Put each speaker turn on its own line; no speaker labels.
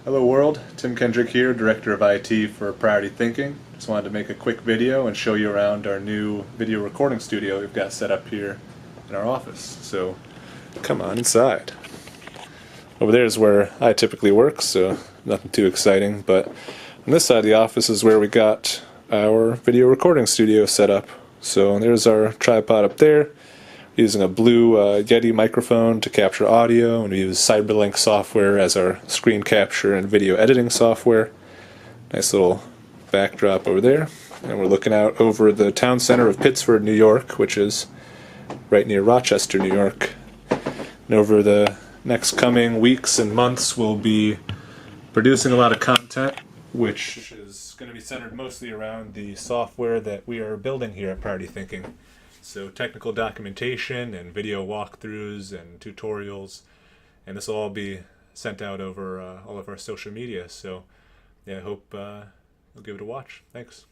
Hello world, Tim Kendrick here, Director of IT for Priority Thinking. Just wanted to make a quick video and show you around our new video recording studio we've got set up here in our office. So come on inside. Over there is where I typically work, so nothing too exciting, but on this side of the office is where we got our video recording studio set up. So there's our tripod up there, using a blue Yeti microphone to capture audio, and we use Cyberlink software as our screen capture and video editing software. Nice little backdrop over there, and we're looking out over the town center of Pittsford, New York, which is right near Rochester, New York. And over the next coming weeks and months we'll be producing a lot of content, which is going to be centered mostly around the software that we are building here at Priority Thinking. So technical documentation and video walkthroughs and tutorials, and this will all be sent out over all of our social media. So yeah, I hope you'll give it a watch. Thanks.